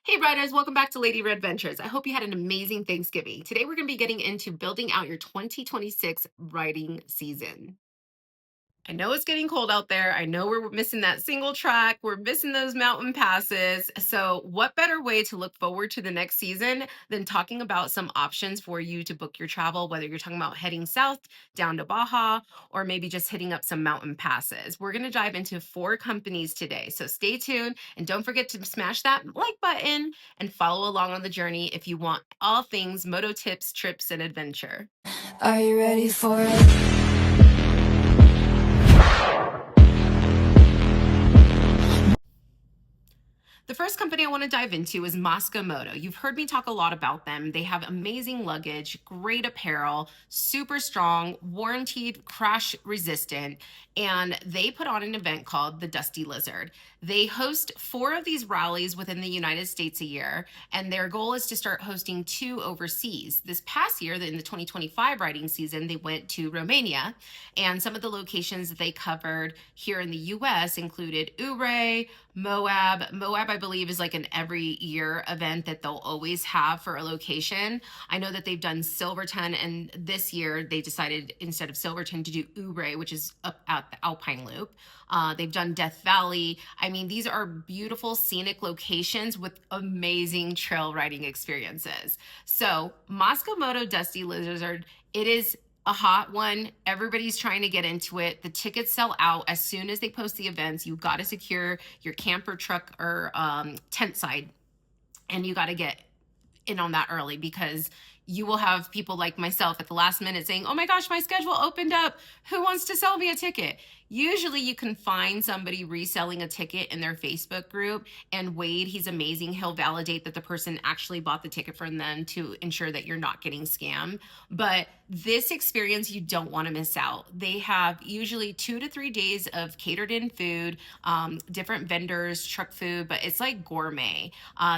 Hey riders, welcome back to Lady Red Ventures. I hope you had an amazing Thanksgiving. Today we're going to be getting into building out your 2026 riding season. I know it's getting cold out there. I know we're missing that single track. We're missing those mountain passes. So, what better way to look forward to the next season than talking about some options for you to book your travel, whether you're talking about heading south down to Baja or maybe just hitting up some mountain passes? We're going to dive into four companies today. So, stay tuned and don't forget to smash that like button and follow along on the journey if you want all things moto tips, trips, and adventure. Are you ready for it? The first company I want to dive into is Moto. You've heard me talk a lot about them. They have amazing luggage, great apparel, super strong, warranted, crash resistant, and they put on an event called the Dusty Lizard. They host four of these rallies within the United States a year, and their goal is to start hosting two overseas. This past year, in the 2025 riding season, they went to Romania, and some of the locations that they covered here in the US included Uray, Moab. Moab, I believe, is like an every year event that they'll always have for a location. I know that they've done Silverton, and this year they decided instead of Silverton to do Uray, which is up at the Alpine Loop. They've done Death Valley. I mean, these are beautiful scenic locations with amazing trail riding experiences. So, Moto Dusty Lizard, it is a hot one. Everybody's trying to get into it. The tickets sell out as soon as they post the events. You've got to secure your camper truck or tent side, and you got to get in on that early because you will have people like myself at the last minute saying, "Oh my gosh, my schedule opened up. Who wants to sell me a ticket?" Usually you can find somebody reselling a ticket in their Facebook group, and Wade, he's amazing. He'll validate that the person actually bought the ticket from them to ensure that you're not getting scammed. But this experience you don't want to miss out. They have usually 2 to 3 days of catered in food, different vendors, truck food, but it's like gourmet.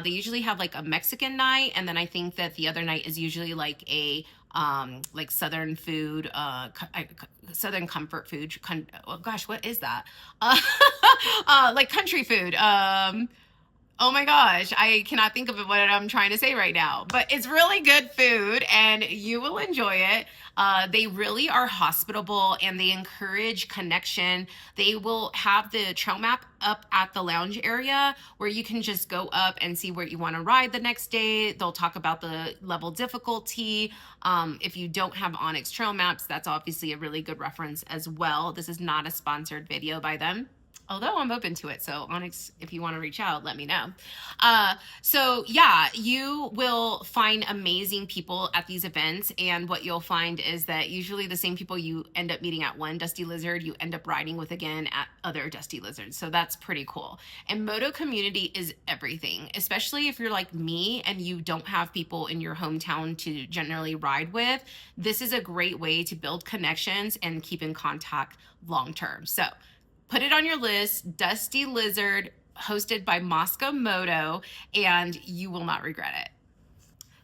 They usually have like a Mexican night, and then I think that the other night is usually like a like Southern food, Southern comfort food. Oh gosh, what is that? Like country food. Oh my gosh, I cannot think of what I'm trying to say right now, but it's really good food and you will enjoy it. They really are hospitable and they encourage connection. They will have the trail map up at the lounge area where you can just go up and see where you want to ride the next day. They'll talk about the level difficulty. If you don't have Onyx trail maps, that's obviously a really good reference as well. This is not a sponsored video by them, although I'm open to it. So Onyx, if you want to reach out, let me know. So yeah, you will find amazing people at these events. And what you'll find is that usually the same people you end up meeting at one Dusty Lizard, you end up riding with again at other Dusty Lizards. So that's pretty cool. And Moto community is everything, especially if you're like me and you don't have people in your hometown to generally ride with. This is a great way to build connections and keep in contact long term. So put it on your list, Dusty Lizard, hosted by Moto, and you will not regret it.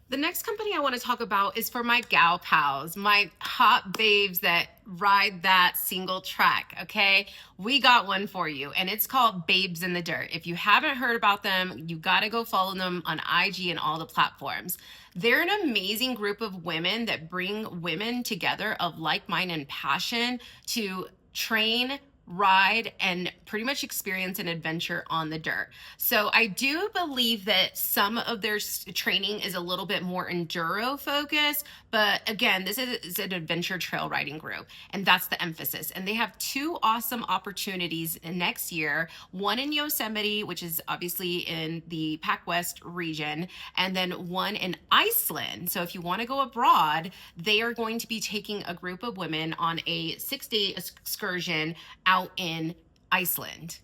The next company I want to talk about is for my gal pals, my hot babes that ride that single track, okay? We got one for you, and it's called Babes in the Dirt. If you haven't heard about them, you got to go follow them on IG and all the platforms. They're an amazing group of women that bring women together of like mind and passion to train, ride, and pretty much experience an adventure on the dirt. So I do believe that some of their training is a little bit more enduro focused, but again, this is an adventure trail riding group, and that's the emphasis. And they have two awesome opportunities next year, one in Yosemite, which is obviously in the Pac West region, and then one in Iceland. So if you want to go abroad, they are going to be taking a group of women on a 6-day excursion out in Iceland.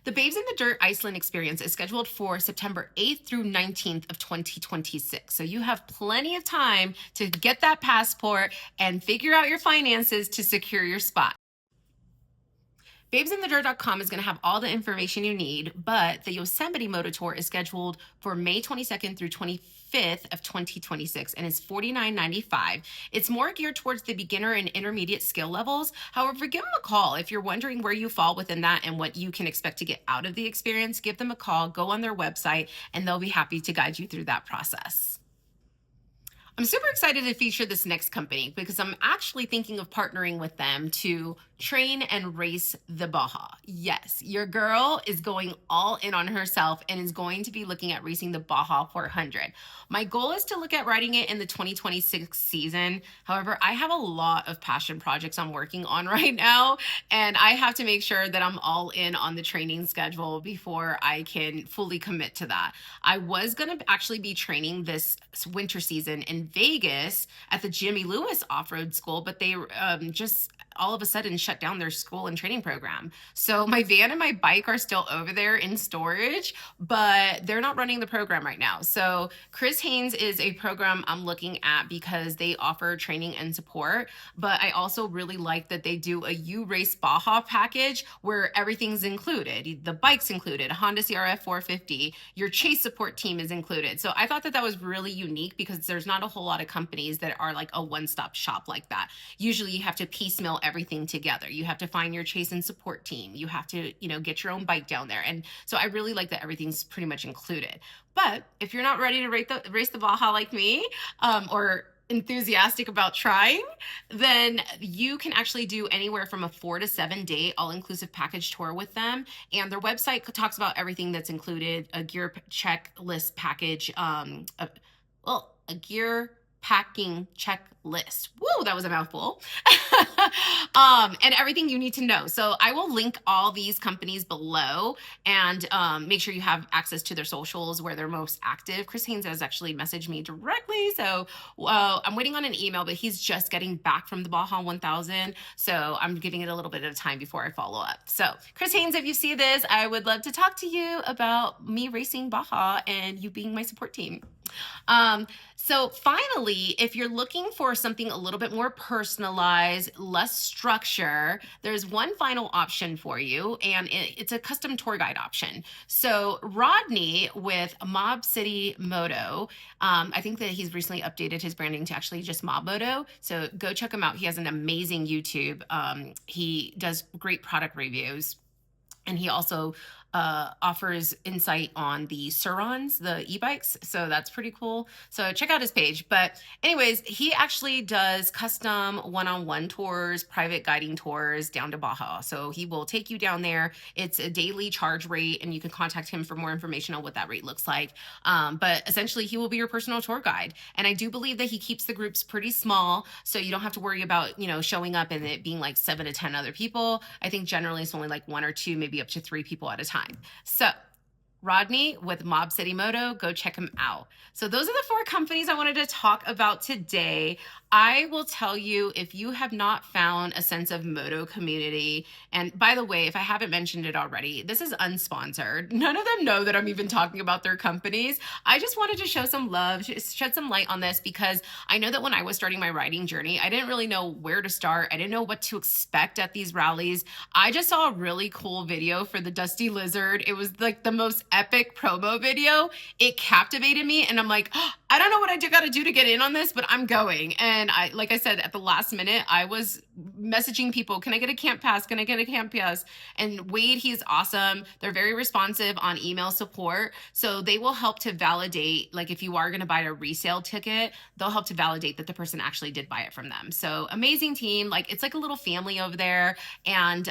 The Babes in the Dirt Iceland experience is scheduled for September 8th through 19th of 2026. So you have plenty of time to get that passport and figure out your finances to secure your spot. Babesinthedirt.com is going to have all the information you need, but the Yosemite Moto Tour is scheduled for May 22nd through 25th of 2026 and is $49.95. It's more geared towards the beginner and intermediate skill levels. However, give them a call if you're wondering where you fall within that and what you can expect to get out of the experience. Give them a call, go on their website, and they'll be happy to guide you through that process. I'm super excited to feature this next company because I'm actually thinking of partnering with them to train and race the Baja. Yes, your girl is going all in on herself and is going to be looking at racing the Baja 400. My goal is to look at riding it in the 2026 season. However, I have a lot of passion projects I'm working on right now, and I have to make sure that I'm all in on the training schedule before I can fully commit to that. I was going to actually be training this winter season in Vegas at the Jimmy Lewis Off-Road School, but they just all of a sudden shut down their school and training program. So my van and my bike are still over there in storage, but they're not running the program right now. So Chris Haynes is a program I'm looking at because they offer training and support, but I also really like that they do a U Race Baja package where everything's included. The bike's included, a Honda CRF 450, your chase support team is included. So I thought that was really unique because there's not a whole lot of companies that are like a one-stop shop like that. Usually you have to piecemeal everything together. You have to find your chase and support team. You have to, get your own bike down there. And so I really like that everything's pretty much included. But if you're not ready to race the Baja like me, or enthusiastic about trying, then you can actually do anywhere from a 4 to 7 day all-inclusive package tour with them. And their website talks about everything that's included, a gear checklist package, a gear packing checklist. Woo, that was a mouthful. And everything you need to know. So I will link all these companies below and make sure you have access to their socials where they're most active. Chris Haynes has actually messaged me directly. So I'm waiting on an email, but he's just getting back from the Baja 1000. So I'm giving it a little bit of time before I follow up. So Chris Haynes, if you see this, I would love to talk to you about me racing Baja and you being my support team. So finally, if you're looking for something a little bit more personalized, less structure, there's one final option for you, and it's a custom tour guide option. So Rodney with Mob City Moto, I think that he's recently updated his branding to actually just Mob Moto. So go check him out. He has an amazing YouTube. He does great product reviews. And he also offers insight on the Surons, the e-bikes. So that's pretty cool. So check out his page. But anyways, he actually does custom one-on-one tours, private guiding tours down to Baja. So he will take you down there. It's a daily charge rate, and you can contact him for more information on what that rate looks like. But essentially, he will be your personal tour guide. And I do believe that he keeps the groups pretty small, so you don't have to worry about, showing up and it being like 7 to 10 other people. I think generally it's only like 1 or 2, maybe up to 3 people at a time. So Rodney with Mob City Moto, go check him out. So those are the 4 companies I wanted to talk about today. I will tell you, if you have not found a sense of moto community, and by the way, if I haven't mentioned it already, this is unsponsored. None of them know that I'm even talking about their companies. I just wanted to show some love, shed some light on this, because I know that when I was starting my riding journey, I didn't really know where to start. I didn't know what to expect at these rallies. I just saw a really cool video for the Dusty Lizard. It was like the most epic promo video. It captivated me, and I'm like, oh, I don't know what I got to do to get in on this, but I'm going. And like I said, at the last minute, I was messaging people, can I get a camp pass? Can I get a camp pass? And Wade, he's awesome. They're very responsive on email support. So they will help to validate, like if you are going to buy a resale ticket, they'll help to validate that the person actually did buy it from them. So amazing team. Like it's like a little family over there. And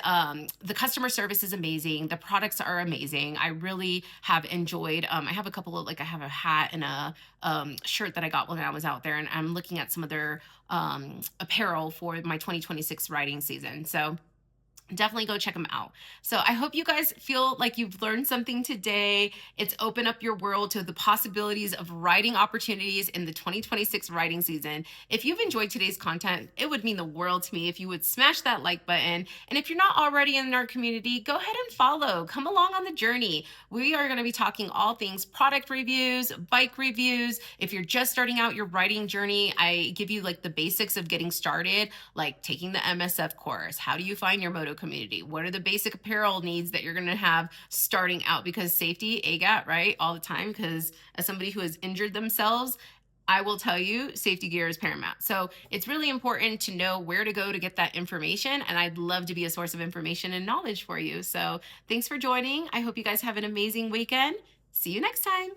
the customer service is amazing. The products are amazing. I really have enjoyed, I have a couple of, I have a hat and a shirt that I got when I was out there, and I'm looking at some of their apparel for my 2026 riding season. So definitely go check them out. So I hope you guys feel like you've learned something today. It's opened up your world to the possibilities of riding opportunities in the 2026 riding season. If you've enjoyed today's content, it would mean the world to me if you would smash that like button. And if you're not already in our community, go ahead and follow. Come along on the journey. We are going to be talking all things product reviews, bike reviews. If you're just starting out your riding journey, I give you like the basics of getting started, like taking the MSF course. How do you find your moto community? What are the basic apparel needs that you're going to have starting out? Because safety, AGAT, right, all the time. Because as somebody who has injured themselves, I will tell you, safety gear is paramount. So it's really important to know where to go to get that information. And I'd love to be a source of information and knowledge for you. So thanks for joining. I hope you guys have an amazing weekend. See you next time.